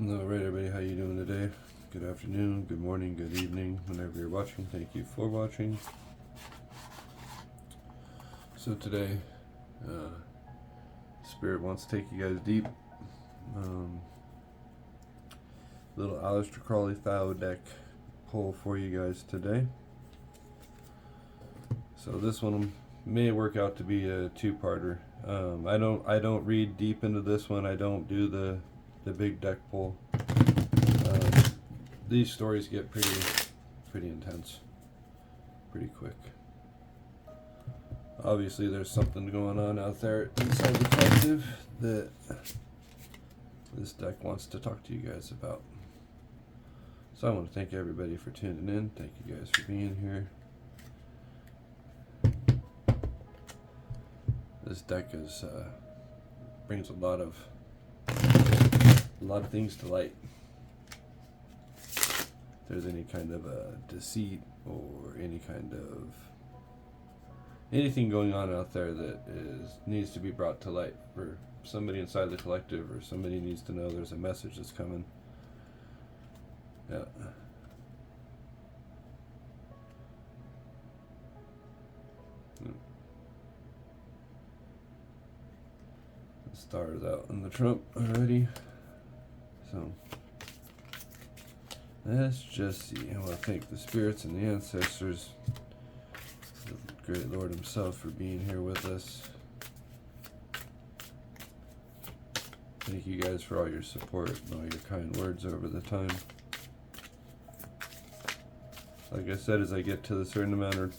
Alright everybody, how you doing today? Good afternoon, good morning, good evening, whenever you're watching. Thank you for watching. So today, Spirit wants to take you guys deep. Little Aleister Crowley Thao deck pull for you guys today. So this one may work out to be a two-parter. I don't read deep into this one. I don't do the big deck pull. These stories get pretty intense, pretty quick. Obviously, there's something going on out there inside the collective that this deck wants to talk to you guys about. So I want to thank everybody for tuning in. Thank you guys for being here. This deck is brings a lot of things to light. If there's any kind of deceit or anything going on out there that needs to be brought to light for somebody inside the collective, or somebody needs to know there's a message that's coming. Yeah. The stars out in the trump already. So let's just see. I want to thank the spirits and the ancestors, the great Lord himself, for being here with us. Thank you guys for all your support and all your kind words over the time. Like I said, as I get to a certain amount of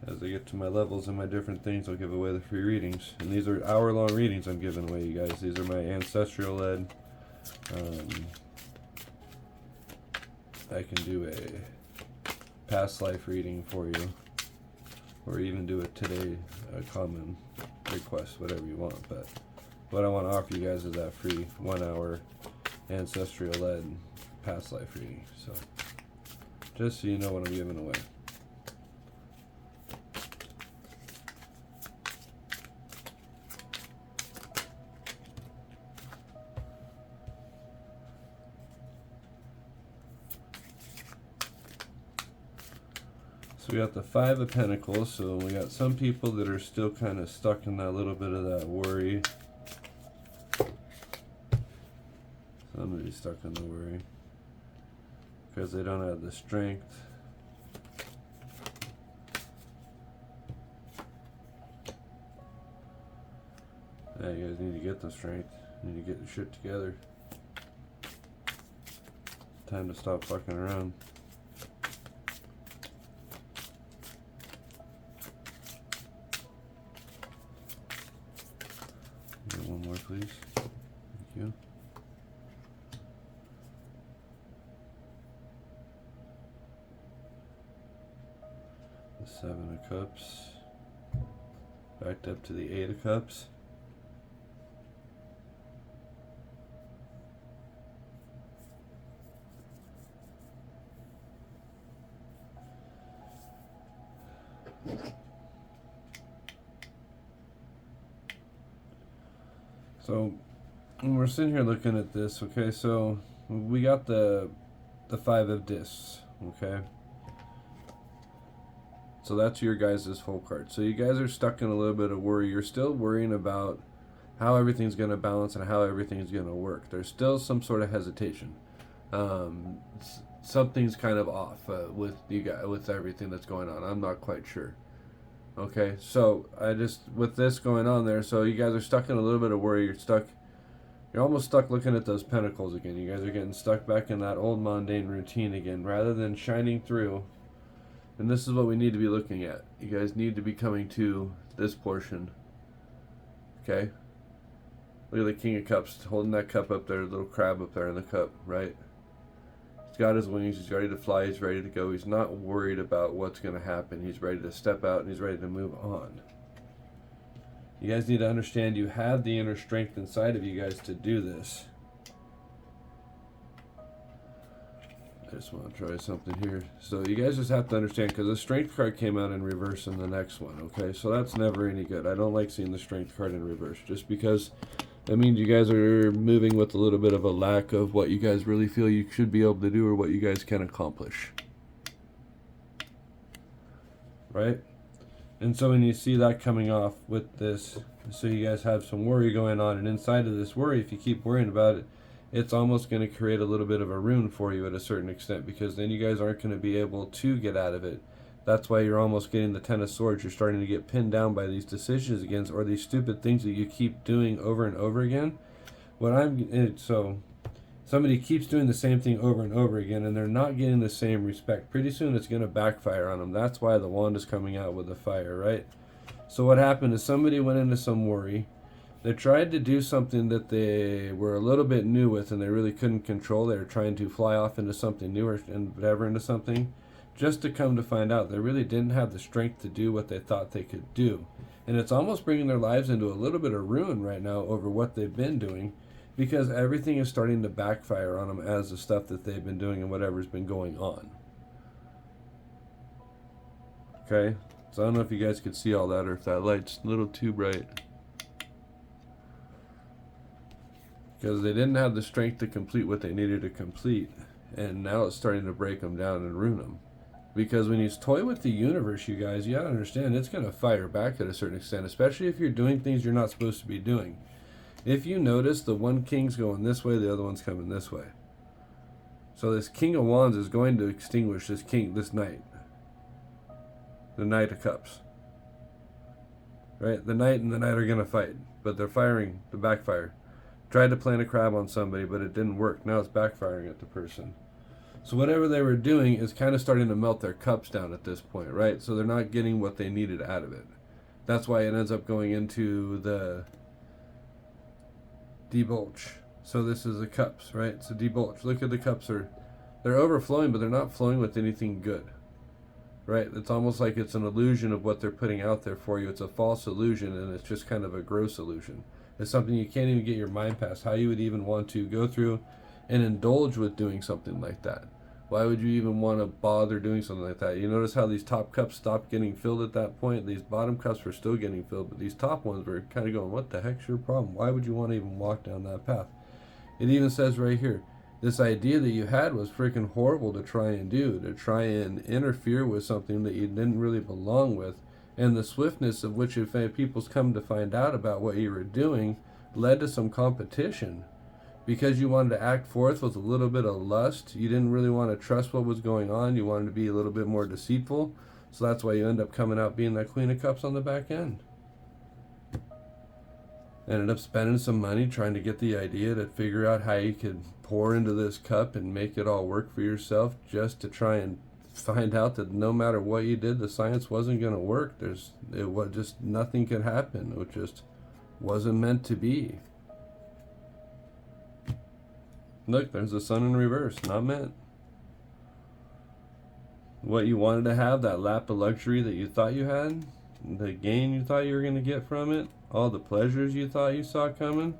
as I get to my levels and my different things, I'll give away the free readings. And these are hour-long readings I'm giving away, you guys. These are my ancestral led. I can do a past life reading for you, or even do it today, a common request, whatever you want. But what I want to offer you guys is that free 1 hour ancestral led past life reading. So just so you know what I'm giving away. So we got the Five of Pentacles, so we got some people that are still kind of stuck in that little bit of that worry. Somebody's stuck in the worry because they don't have the strength. Yeah, you guys need to get the strength. You need to get your shit together. Time to stop fucking around. One more, please. Thank you. The Seven of Cups. Backed up to the Eight of Cups. So when we're sitting here looking at this, okay, so we got the Five of Discs, okay? So that's your guys' full card. So you guys are stuck in a little bit of worry. You're still worrying about how everything's going to balance and how everything's going to work. There's still some sort of hesitation. Something's kind of off with you guys, with everything that's going on. I'm not quite sure. Okay, so with this going on there, so you guys are stuck in a little bit of worry. You're almost stuck looking at those pentacles again. You guys are getting stuck back in that old mundane routine again, rather than shining through. And this is what we need to be looking at. You guys need to be coming to this portion. Okay? Look at the King of Cups, holding that cup up there, little crab up there in the cup, right? He's got his wings, he's ready to fly, he's ready to go. He's not worried about what's going to happen. He's ready to step out and he's ready to move on. You guys need to understand you have the inner strength inside of you guys to do this. I just want to try something here. So you guys just have to understand, because the strength card came out in reverse in the next one, okay? So that's never any good. I don't like seeing the strength card in reverse, just because That means you guys are moving with a little bit of a lack of what you guys really feel you should be able to do or what you guys can accomplish. Right? And so when you see that coming off with this, so you guys have some worry going on, and inside of this worry, if you keep worrying about it, it's almost going to create a little bit of a ruin for you at a certain extent, because then you guys aren't going to be able to get out of it. That's why you're almost getting the Ten of Swords. You're starting to get pinned down by these decisions against, or these stupid things that you keep doing over and over again. So somebody keeps doing the same thing over and over again, and they're not getting the same respect. Pretty soon it's going to backfire on them. That's why the wand is coming out with the fire, right? So what happened is somebody went into some worry. They tried to do something that they were a little bit new with and they really couldn't control. They were trying to fly off into something newer and whatever into something, just to come to find out they really didn't have the strength to do what they thought they could do. And it's almost bringing their lives into a little bit of ruin right now over what they've been doing, because everything is starting to backfire on them as the stuff that they've been doing and whatever's been going on. Okay? So I don't know if you guys could see all that or if that light's a little too bright. Because they didn't have the strength to complete what they needed to complete, and now it's starting to break them down and ruin them. Because when you toy with the universe, you guys, you gotta understand it's gonna fire back at a certain extent, especially if you're doing things you're not supposed to be doing. If you notice, the one king's going this way, the other one's coming this way. So this King of Wands is going to extinguish this knight. The Knight of Cups. Right? The knight and the knight are gonna fight, but they're firing the backfire. Tried to plant a crab on somebody, but it didn't work. Now it's backfiring at the person. So whatever they were doing is kind of starting to melt their cups down at this point, right? So they're not getting what they needed out of it. That's why it ends up going into the debulge. So this is the cups, right? So debulge. Look at the cups. They're overflowing, but they're not flowing with anything good, right? It's almost like it's an illusion of what they're putting out there for you. It's a false illusion, and it's just kind of a gross illusion. It's something you can't even get your mind past. How you would even want to go through and indulge with doing something like that. Why would you even want to bother doing something like that? You notice how these top cups stopped getting filled at that point? These bottom cups were still getting filled, but these top ones were kind of going, what the heck's your problem? Why would you want to even walk down that path? It even says right here, this idea that you had was freaking horrible to try and do, to try and interfere with something that you didn't really belong with. And the swiftness of which if people's come to find out about what you were doing led to some competition. Because you wanted to act forth with a little bit of lust, you didn't really want to trust what was going on, you wanted to be a little bit more deceitful, so that's why you end up coming out being that Queen of Cups on the back end. Ended up spending some money trying to get the idea to figure out how you could pour into this cup and make it all work for yourself, just to try and find out that no matter what you did, the science wasn't going to work. Just nothing could happen. It just wasn't meant to be. Look, there's the sun in reverse. Not meant. What you wanted to have, that lap of luxury that you thought you had, the gain you thought you were going to get from it, all the pleasures you thought you saw coming,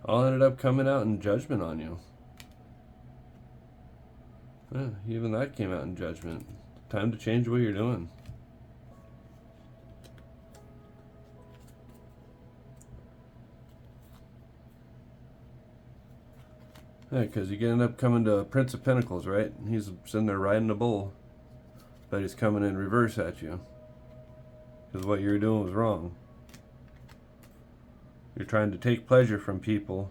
all ended up coming out in judgment on you. Yeah, even that came out in judgment. Time to change what you're doing. Yeah, because you end up coming to Prince of Pentacles, right? He's sitting there riding a bull, but he's coming in reverse at you. Because what you're doing was wrong. You're trying to take pleasure from people,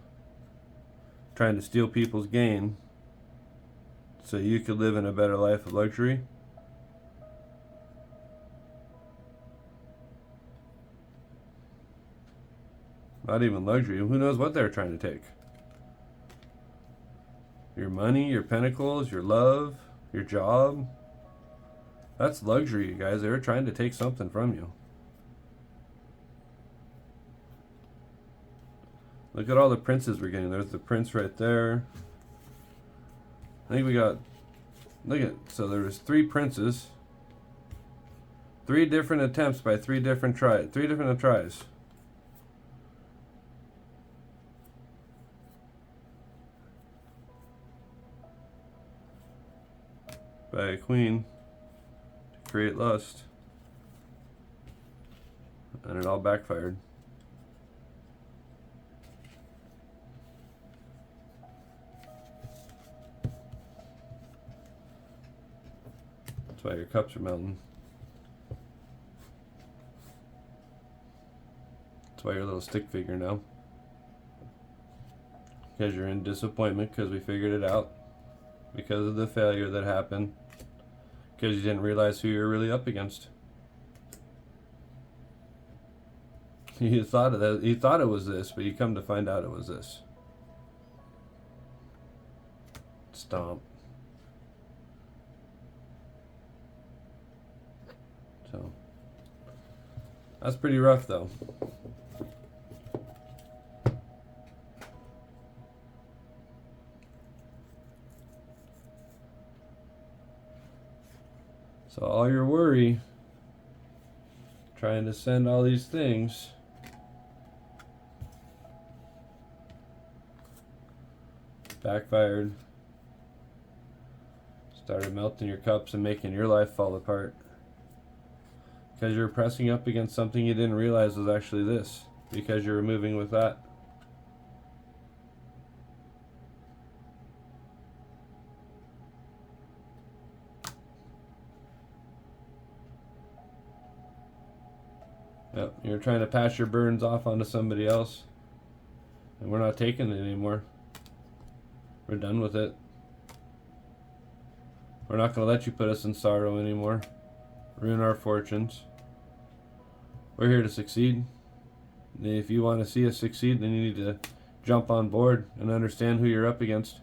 trying to steal people's gain, so you could live in a better life of luxury. Not even luxury. Who knows what they're trying to take? Your money, your pentacles, your love, your job. That's luxury, you guys. They were trying to take something from you. Look at all the princes we're getting. There's the prince right there. I think we got, look at, so there was 3 princes. 3 different attempts by 3 different tries. By a queen to create lust. And it all backfired. That's why your cups are melting. That's why you're a little stick figure now. Because you're in disappointment because we figured it out. Because of the failure that happened. Because you didn't realize who you're really up against. You thought it was this, but you come to find out it was this. Stomp. So that's pretty rough though. So all your worry, trying to send all these things, backfired. Started melting your cups and making your life fall apart. Because you're pressing up against something you didn't realize was actually this. Because you're moving with that. Yep, you're trying to pass your burdens off onto somebody else. And we're not taking it anymore. We're done with it. We're not going to let you put us in sorrow anymore. Ruin our fortunes. We're here to succeed. And if you want to see us succeed, then you need to jump on board and understand who you're up against.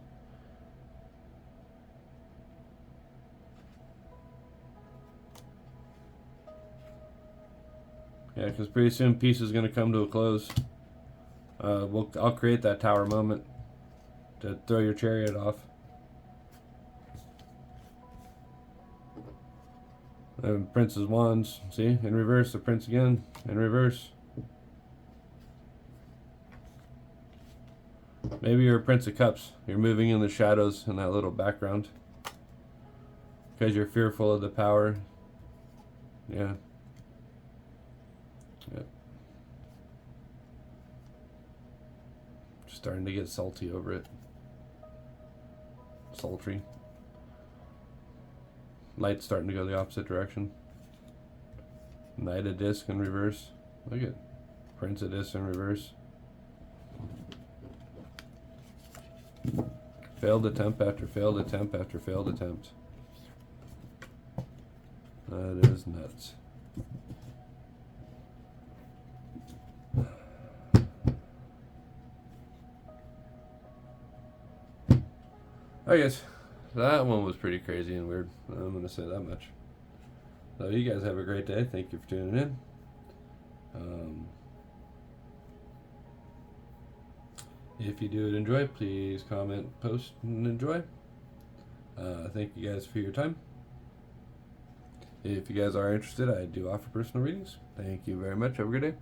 Yeah, because pretty soon peace is going to come to a close. I'll create that tower moment to throw your chariot off. Prince's wands, see, in reverse, the prince again, in reverse. Maybe you're a prince of cups. You're moving in the shadows in that little background. Because you're fearful of the power. Yeah. Yep. Starting to get salty over it. Sultry. Light's starting to go the opposite direction. Knight of disc in reverse. Look at Prince of disc in reverse. Failed attempt after failed attempt after failed attempt. That is nuts. I guess that one was pretty crazy and weird. I'm going to say that much. So you guys have a great day. Thank you for tuning in. If you do enjoy, please comment, post, and enjoy. Thank you guys for your time. If you guys are interested, I do offer personal readings. Thank you very much. Have a good day.